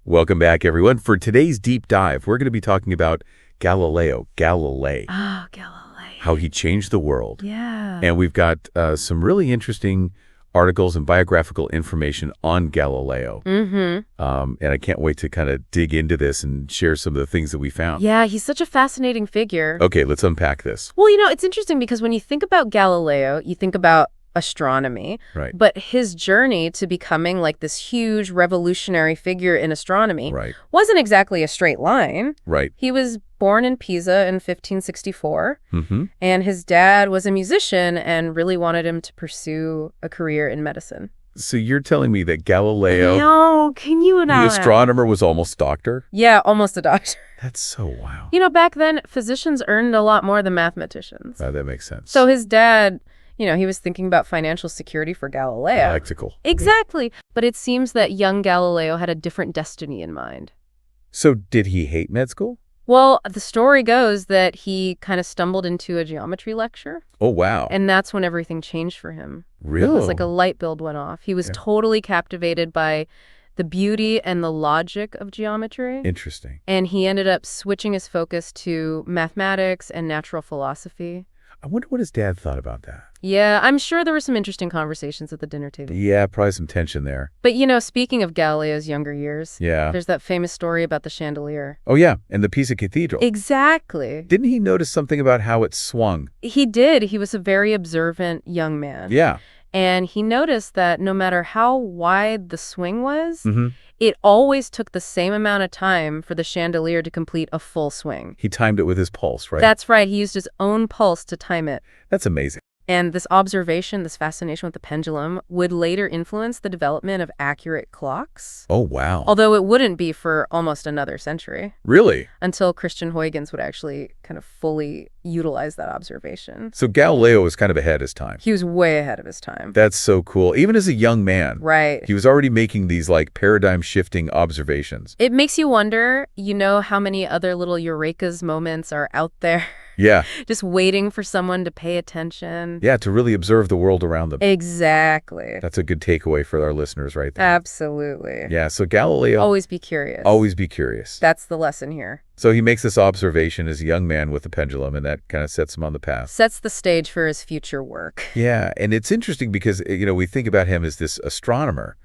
Welcome back, everyone. For today's deep dive, we're going to be talking about Galileo Galilei. Oh, Galilei. How he changed the world. Yeah. And we've got some really interesting articles and biographical information on Galileo. And I can't wait to kind of dig into this and share some of the things that we found. Yeah, he's such a fascinating figure. Okay, let's unpack this. Well, it's interesting because when you think about Galileo, you think about astronomy. Right. But his journey to becoming like this huge revolutionary figure in astronomy wasn't exactly a straight line. Right. He was born in Pisa in 1564, Mm-hmm. and his dad was a musician and really wanted him to pursue a career in medicine. So you're telling me that Galileo, No, can you the not? astronomer, was almost a doctor? Yeah, almost a doctor. That's so wow. Back then, physicians earned a lot more than mathematicians. That makes sense. So his dad, he was thinking about financial security for Galileo. Practical. Exactly. But it seems that young Galileo had a different destiny in mind. So did he hate med school? Well, the story goes that he kind of stumbled into a geometry lecture. Oh, wow. And that's when everything changed for him. Really? It was like a light bulb went off. He was totally captivated by the beauty and the logic of geometry. Interesting. And he ended up switching his focus to mathematics and natural philosophy. I wonder what his dad thought about that. Yeah, I'm sure there were some interesting conversations at the dinner table. Yeah, probably some tension there. But, speaking of Galileo's younger years, there's that famous story about the chandelier. Oh, yeah, and the Pisa Cathedral. Exactly. Didn't he notice something about how it swung? He did. He was a very observant young man. Yeah. And he noticed that no matter how wide the swing was, Mm-hmm. it always took the same amount of time for the chandelier to complete a full swing. He timed it with his pulse, right? That's right. He used his own pulse to time it. That's amazing. And this observation, this fascination with the pendulum, would later influence the development of accurate clocks. Oh, wow. Although it wouldn't be for almost another century. Really? Until Christian Huygens would actually kind of fully utilize that observation. So Galileo was kind of ahead of his time. He was way ahead of his time. That's so cool. Even as a young man. Right. He was already making these paradigm-shifting observations. It makes you wonder, how many other little Eureka's moments are out there. Yeah. Just waiting for someone to pay attention. Yeah, to really observe the world around them. Exactly. That's a good takeaway for our listeners right there. Absolutely. Yeah, so Galileo... Always be curious. Always be curious. That's the lesson here. So he makes this observation as a young man with the pendulum, and that kind of sets him on the path. Sets the stage for his future work. Yeah, and it's interesting because, we think about him as this astronomer,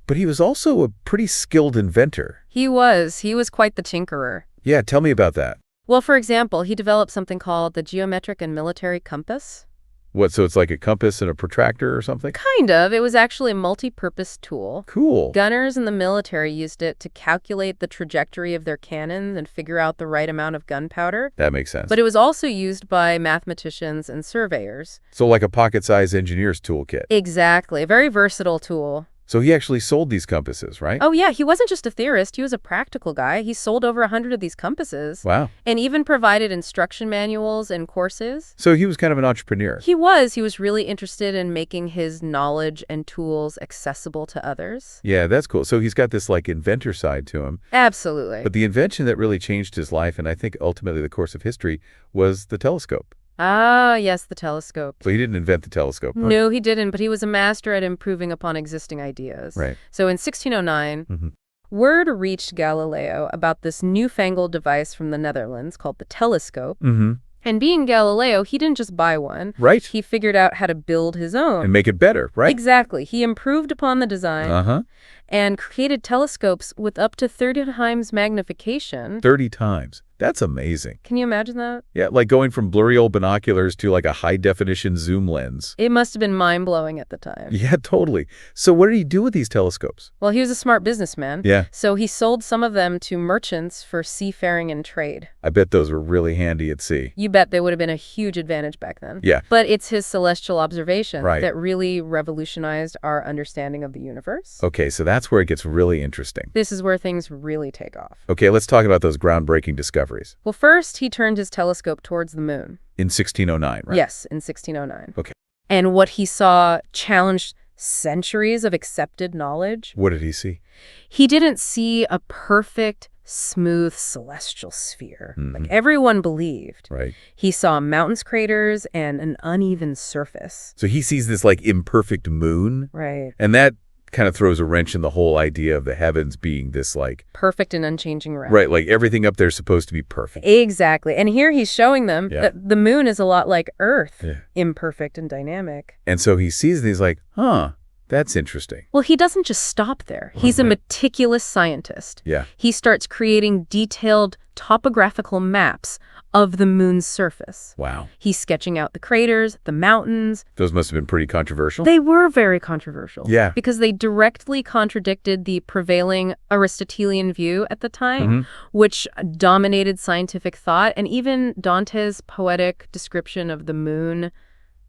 but he was also a pretty skilled inventor. He was. He was quite the tinkerer. Yeah, tell me about that. Well, for example, he developed something called the geometric and military compass. What, so it's like a compass and a protractor or something? Kind of. It was actually a multi-purpose tool. Cool. Gunners in the military used it to calculate the trajectory of their cannons and figure out the right amount of gunpowder. That makes sense. But it was also used by mathematicians and surveyors. So like a pocket-sized engineer's toolkit. Exactly. A very versatile tool. So he actually sold these compasses, right? Oh, yeah. He wasn't just a theorist. He was a practical guy. He sold over 100 of these compasses. Wow. And even provided instruction manuals and courses. So he was kind of an entrepreneur. He was. He was really interested in making his knowledge and tools accessible to others. Yeah, that's cool. So he's got this inventor side to him. Absolutely. But the invention that really changed his life, and I think ultimately the course of history, was the telescope. Ah, yes, the telescope. So he didn't invent the telescope. Huh? No, he didn't, but he was a master at improving upon existing ideas. Right. So in 1609, word reached Galileo about this newfangled device from the Netherlands called the telescope. And being Galileo, he didn't just buy one. Right. He figured out how to build his own. And make it better, right? Exactly. He improved upon the design and created telescopes with up to 30 times magnification. 30 times. That's amazing. Can you imagine that? Yeah, like going from blurry old binoculars to a high-definition zoom lens. It must have been mind-blowing at the time. Yeah, totally. So what did he do with these telescopes? Well, he was a smart businessman. Yeah. So he sold some of them to merchants for seafaring and trade. I bet those were really handy at sea. You bet they would have been a huge advantage back then. Yeah. But it's his celestial observation Right. that really revolutionized our understanding of the universe. Okay, so that's where it gets really interesting. This is where things really take off. Okay, let's talk about those groundbreaking discoveries. Well, first, he turned his telescope towards the moon. In 1609, right? Yes, in 1609. Okay. And what he saw challenged centuries of accepted knowledge. What did he see? He didn't see a perfect, smooth celestial sphere like everyone believed. Right. He saw mountains, craters, and an uneven surface. So he sees this imperfect moon. Right. And that kind of throws a wrench in the whole idea of the heavens being this like... Perfect and unchanging realm. Right, like everything up there is supposed to be perfect. Exactly. And here he's showing them that the moon is a lot like Earth, imperfect and dynamic. And so he sees and he's like, huh, that's interesting. Well, he doesn't just stop there. He's a meticulous scientist. Yeah. He starts creating detailed topographical maps of the moon's surface. Wow. He's sketching out the craters, the mountains. Those must have been pretty controversial. They were very controversial. Yeah. Because they directly contradicted the prevailing Aristotelian view at the time, which dominated scientific thought, and even Dante's poetic description of the moon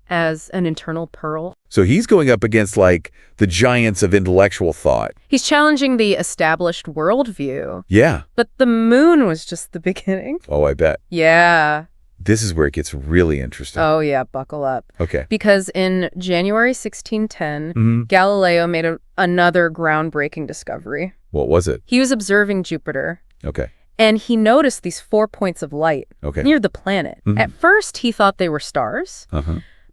as an eternal pearl. So he's going up against, like, the giants of intellectual thought. He's challenging the established worldview. Yeah. But the moon was just the beginning. Oh, I bet. Yeah. This is where it gets really interesting. Oh, yeah, buckle up. Okay. Because in January 1610, Galileo made another groundbreaking discovery. What was it? He was observing Jupiter. Okay. And he noticed these 4 points of light near the planet. At first, he thought they were stars.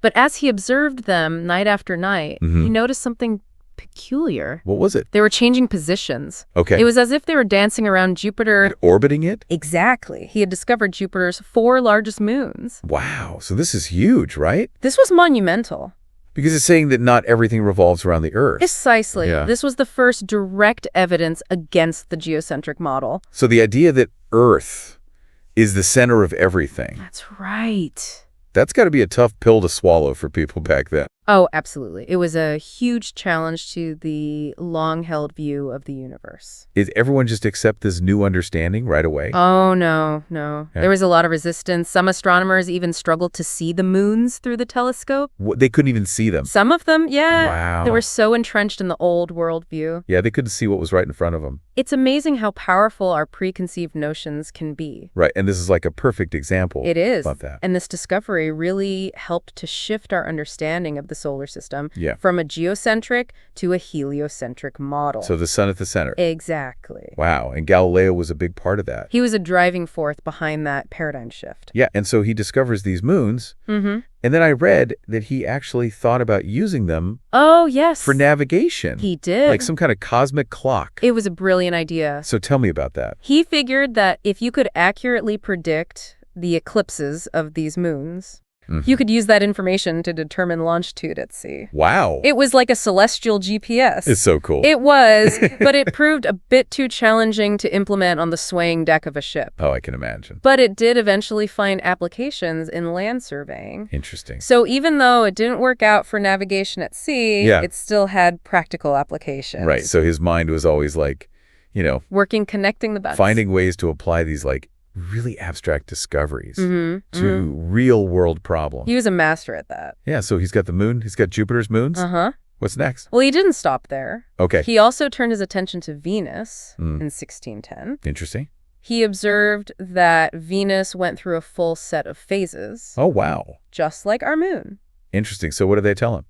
But as he observed them night after night, he noticed something peculiar. What was it? They were changing positions. Okay. It was as if they were dancing around Jupiter. And orbiting it? Exactly. He had discovered Jupiter's 4 largest moons. Wow. So this is huge, right? This was monumental. Because it's saying that not everything revolves around the Earth. Precisely. Yeah. This was the first direct evidence against the geocentric model. So the idea that Earth is the center of everything. That's right. That's got to be a tough pill to swallow for people back then. Oh, absolutely. It was a huge challenge to the long-held view of the universe. Is everyone just accept this new understanding right away? Oh, no. Yeah. There was a lot of resistance. Some astronomers even struggled to see the moons through the telescope. They couldn't even see them. Some of them, yeah. Wow. They were so entrenched in the old worldview. Yeah, they couldn't see what was right in front of them. It's amazing how powerful our preconceived notions can be. Right, and this is like a perfect example. It is. About that. And this discovery really helped to shift our understanding of the solar system from a geocentric to a heliocentric model. So the sun at the center. Exactly. Wow, and Galileo was a big part of that. He was a driving force behind that paradigm shift. Yeah, and so he discovers these moons, and then I read that he actually thought about using them for navigation. He did. Like some kind of cosmic clock. It was a brilliant idea. So tell me about that. He figured that if you could accurately predict the eclipses of these moons, you could use that information to determine longitude at sea. Wow. It was like a celestial GPS. It's so cool. It was, but it proved a bit too challenging to implement on the swaying deck of a ship. Oh, I can imagine. But it did eventually find applications in land surveying. Interesting. So even though it didn't work out for navigation at sea, it still had practical applications. Right. So his mind was always like, connecting the dots. Finding ways to apply these like really abstract discoveries to real world problems. He was a master at that. Yeah, so he's got the moon, he's got Jupiter's moons. What's next? Well, he didn't stop there. Okay. He also turned his attention to Venus in 1610. Interesting. He observed that Venus went through a full set of phases. Oh, wow. Just like our moon. Interesting. So what did they tell him?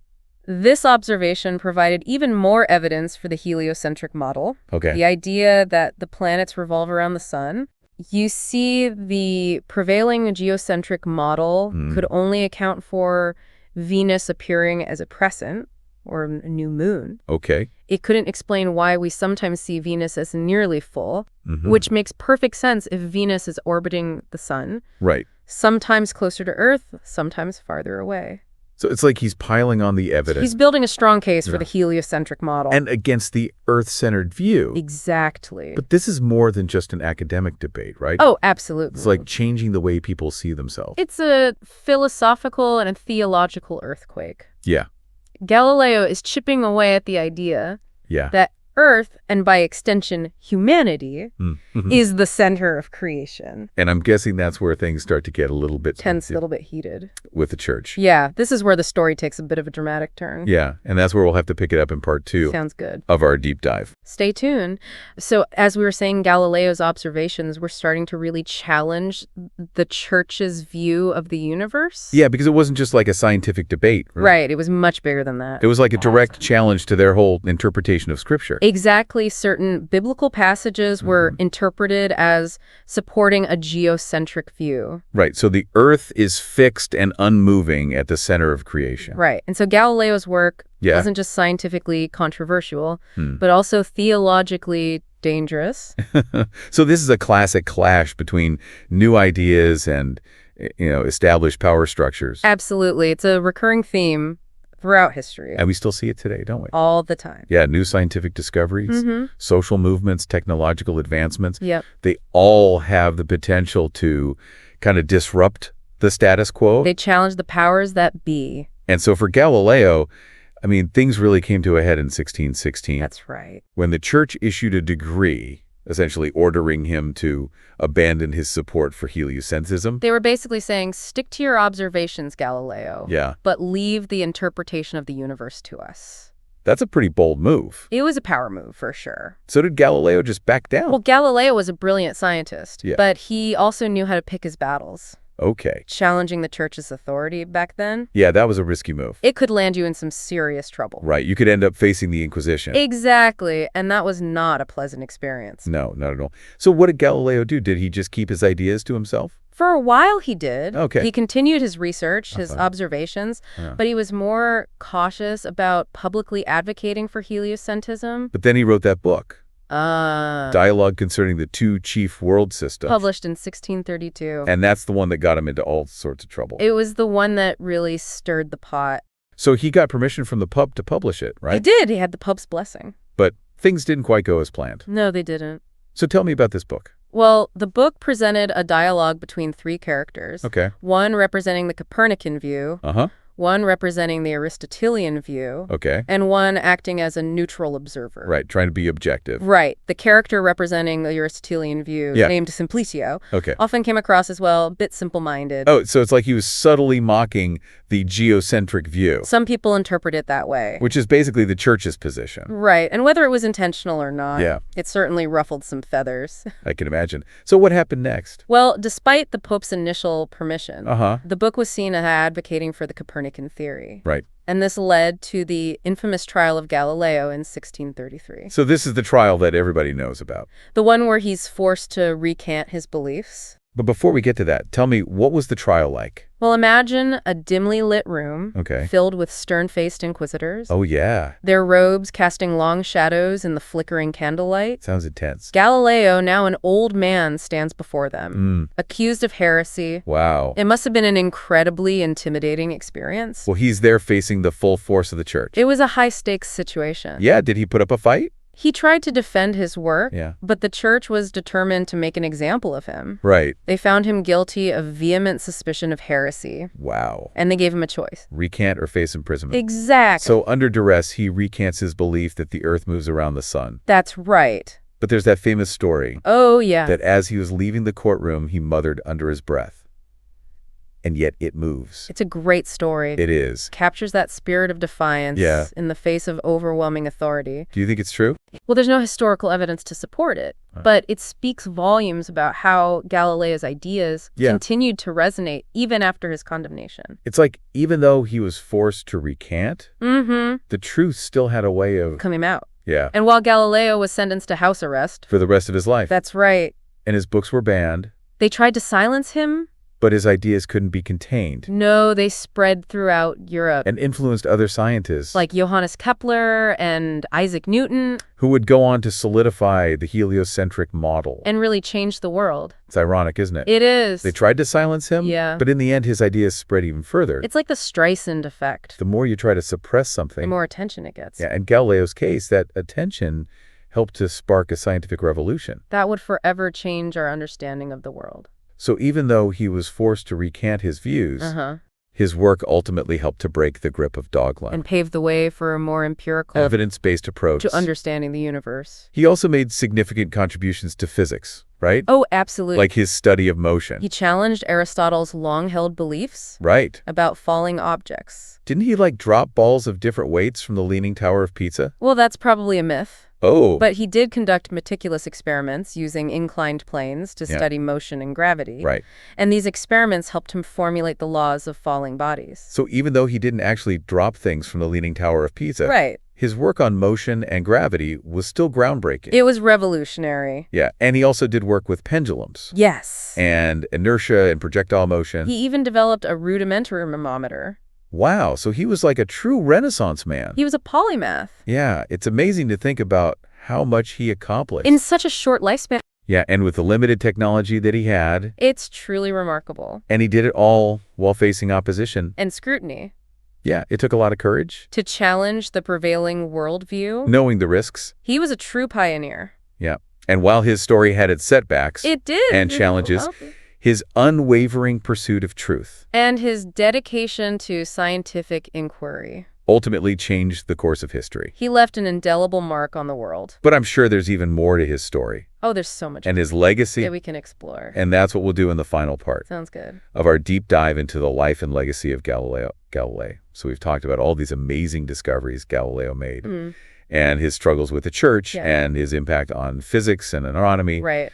This observation provided even more evidence for the heliocentric model. Okay. The idea that the planets revolve around the sun. You see, the prevailing geocentric model could only account for Venus appearing as a crescent, or a new moon. Okay. It couldn't explain why we sometimes see Venus as nearly full, which makes perfect sense if Venus is orbiting the sun. Right. Sometimes closer to Earth, sometimes farther away. So it's like he's piling on the evidence. He's building a strong case for the heliocentric model. And against the Earth-centered view. Exactly. But this is more than just an academic debate, right? Oh, absolutely. It's like changing the way people see themselves. It's a philosophical and a theological earthquake. Yeah. Galileo is chipping away at the idea that Earth, and by extension, humanity, is the center of creation. And I'm guessing that's where things start to get a little bit tense, a little bit heated. With the church. Yeah, this is where the story takes a bit of a dramatic turn. Yeah, and that's where we'll have to pick it up in part 2. Sounds good. Of our deep dive. Stay tuned. So as we were saying, Galileo's observations were starting to really challenge the church's view of the universe. Yeah, because it wasn't just like a scientific debate. Right, it was much bigger than that. It was like a direct challenge to their whole interpretation of Scripture. Exactly. Certain biblical passages were interpreted as supporting a geocentric view. Right. So the earth is fixed and unmoving at the center of creation. Right. And so Galileo's work Yeah. It wasn't just scientifically controversial, Hmm. but also theologically dangerous. So this is a classic clash between new ideas and, established power structures. Absolutely. It's a recurring theme throughout history. And we still see it today, don't we? All the time. Yeah, new scientific discoveries, social movements, technological advancements. Yep. They all have the potential to kind of disrupt the status quo. They challenge the powers that be. And so for Galileo, I mean, things really came to a head in 1616. That's right. When the church issued a decree, essentially ordering him to abandon his support for heliocentrism. They were basically saying, stick to your observations, Galileo. Yeah. But leave the interpretation of the universe to us. That's a pretty bold move. It was a power move, for sure. So did Galileo just back down? Well, Galileo was a brilliant scientist, Yeah. but he also knew how to pick his battles. Okay. Challenging the church's authority back then, Yeah, that was a risky move. it could land you in some serious trouble. Right. You could end up facing the Inquisition. Exactly, and that was not a pleasant experience. No, not at all. So what did Galileo do? Did he just keep his ideas to himself? For a while he did. Okay. He continued his research, his Uh-huh. observations, Yeah. but he was more cautious about publicly advocating for heliocentrism. But then he wrote that book, Uh, Dialogue Concerning the Two Chief World Systems. published in 1632. And that's the one that got him into all sorts of trouble. It was the one that really stirred the pot. So he got permission from the Pope to publish it, right? He did. He had the Pope's blessing. But things didn't quite go as planned. No, they didn't. So tell me about this book. Well, the book presented a dialogue between three characters. Okay. One representing the Copernican view, Uh-huh. one representing the Aristotelian view, Okay. and one acting as a neutral observer. Right. Trying to be objective. Right. The character representing the Aristotelian view, Yeah. named Simplicio, Okay. often came across as, well, a bit simple-minded. Oh, so it's like he was subtly mocking the geocentric view, Some people interpret it that way. which is basically the church's position. Right. And whether it was intentional or not, Yeah. it certainly ruffled some feathers. I can imagine. So what happened next? Well, despite the Pope's initial permission, Uh-huh. the book was seen as advocating for the Copernican theory. Right. And this led to the infamous trial of Galileo in 1633. So this is the trial that everybody knows about. The one where he's forced to recant his beliefs. But before we get to that, tell me, what was the trial like? Well, imagine a dimly lit room Okay. filled with stern-faced inquisitors, Oh, yeah. their robes casting long shadows in the flickering candlelight. Sounds intense. Galileo, now an old man, stands before them, accused of heresy. Wow. It must have been an incredibly intimidating experience. Well, he's there facing the full force of the church. It was a high-stakes situation. Yeah, did he put up a fight? He tried to defend his work, Yeah. but the church was determined to make an example of him. Right. They found him guilty of vehement suspicion of heresy, Wow. and they gave him a choice. Recant or face imprisonment. Exactly. So under duress, he recants his belief that the earth moves around the sun. That's right. But there's that famous story Oh, yeah. that as he was leaving the courtroom, he muttered under his breath. And yet it moves. It's a great story. It is. Captures that spirit of defiance Yeah. in the face of overwhelming authority. Do you think it's true? Well, there's no historical evidence to support it, but it speaks volumes about how Galileo's ideas Yeah. continued to resonate even after his condemnation. It's like even though he was forced to recant, Mm-hmm. the truth still had a way of, Coming out. yeah, And while Galileo was sentenced to house arrest, for the rest of his life. that's right, And his books were banned, they tried to silence him. but his ideas couldn't be contained No, they spread throughout Europe, and influenced other scientists like Johannes Kepler and Isaac Newton, who would go on to solidify the heliocentric model. and really changed the world. It's ironic, isn't it? It is. They tried to silence him, Yeah. but in the end, his ideas spread even further. It's like the Streisand effect. The more you try to suppress The something, more attention it gets. yeah, in Galileo's case, that attention helped to spark a scientific revolution. That would forever change our understanding of the world. So even though he was forced to recant his views, his work ultimately helped to break the grip of dogma. And pave the way for a more empirical Evidence-based approach. to understanding the universe. He also made significant contributions to physics, right? Oh, absolutely. Like his study of motion. He challenged Aristotle's long-held beliefs Right. about falling objects. Didn't he like drop balls of different weights from the Leaning Tower of Pisa? Well, that's probably a myth. Oh. But he did conduct meticulous experiments using inclined planes to Yeah. study motion and gravity. Right. And these experiments helped him formulate the laws of falling bodies. So even though he didn't actually drop things from the Leaning Tower of Pisa, Right. his work on motion and gravity was still groundbreaking. It was revolutionary. Yeah, and he also did work with pendulums Yes. and inertia and projectile motion. He even developed a rudimentary thermometer. Wow, so he was like a true Renaissance man. He was a polymath. Yeah, it's amazing to think about how much he accomplished. In such a short lifespan. Yeah, and with the limited technology that he had. It's truly remarkable. And he did it all while facing opposition. And scrutiny. Yeah, it took a lot of courage. To challenge the prevailing worldview. Knowing the risks. He was a true pioneer. Yeah, and while his story had its setbacks. It did. And challenges, his unwavering pursuit of truth. And his dedication to scientific inquiry. Ultimately changed the course of history. He left an indelible mark on the world. But I'm sure there's even more to his story. Oh, there's so much. And his legacy. That we can explore. And that's what we'll do in the final part. Sounds good. Of our deep dive into the life and legacy of Galileo Galilei. So we've talked about all these amazing discoveries Galileo made. And his struggles with the church and his impact on physics and astronomy. Right.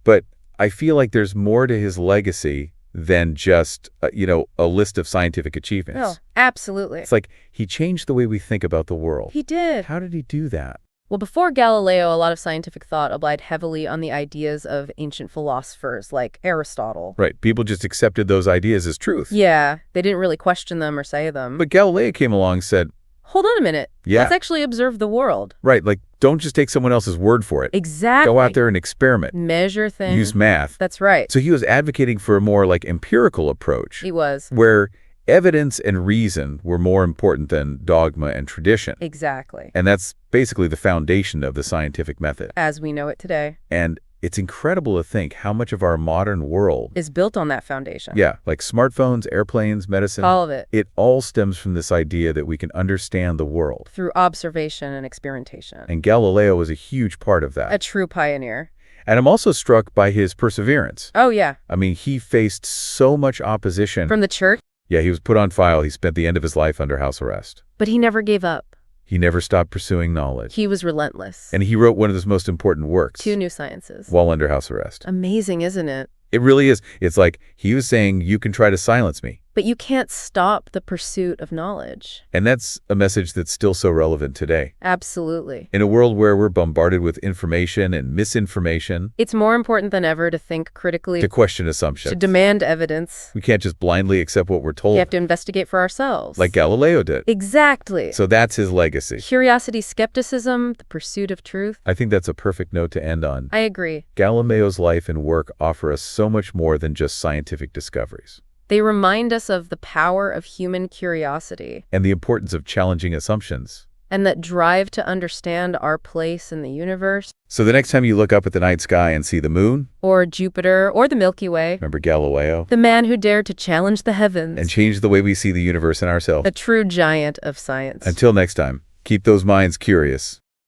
But I feel like there's more to his legacy than just, a list of scientific achievements. No, absolutely. It's like he changed the way we think about the world. He did. How did he do that? Well, before Galileo, a lot of scientific thought relied heavily on the ideas of ancient philosophers like Aristotle. Right. People just accepted those ideas as truth. Yeah. They didn't really question them or say them. But Galileo came along and said, hold on a minute. Yeah. Let's actually observe the world. Right. Like, don't just take someone else's word for it. Exactly. Go out there and experiment. Measure things. Use math. That's right. So he was advocating for a more empirical approach. He was. Where evidence and reason were more important than dogma and tradition. Exactly. And that's basically the foundation of the scientific method. As we know it today. And it's incredible to think how much of our modern world is built on that foundation. Yeah, like smartphones, airplanes, medicine. All of it. It all stems from this idea that we can understand the world. Through observation and experimentation. And Galileo was a huge part of that. A true pioneer. And I'm also struck by his perseverance. Oh, yeah. I mean, he faced so much opposition. From the church? Yeah, he was put on trial. He spent the end of his life under house arrest. But he never gave up. He never stopped pursuing knowledge. He was relentless. And he wrote one of his most important works. 2 new sciences. While under house arrest. Amazing, isn't it? It really is. It's like he was saying, you can try to silence me. But you can't stop the pursuit of knowledge. And that's a message that's still so relevant today. Absolutely. In a world where we're bombarded with information and misinformation. It's more important than ever to think critically. To question assumptions. To demand evidence. We can't just blindly accept what we're told. We have to investigate for ourselves. Like Galileo did. Exactly. So that's his legacy. Curiosity, skepticism, the pursuit of truth. I think that's a perfect note to end on. I agree. Galileo's life and work offer us so much more than just scientific discoveries. They remind us of the power of human curiosity. And the importance of challenging assumptions. And that drive to understand our place in the universe. So the next time you look up at the night sky and see the moon. Or Jupiter, or the Milky Way. Remember Galileo? The man who dared to challenge the heavens. And change the way we see the universe and ourselves. A true giant of science. Until next time, keep those minds curious.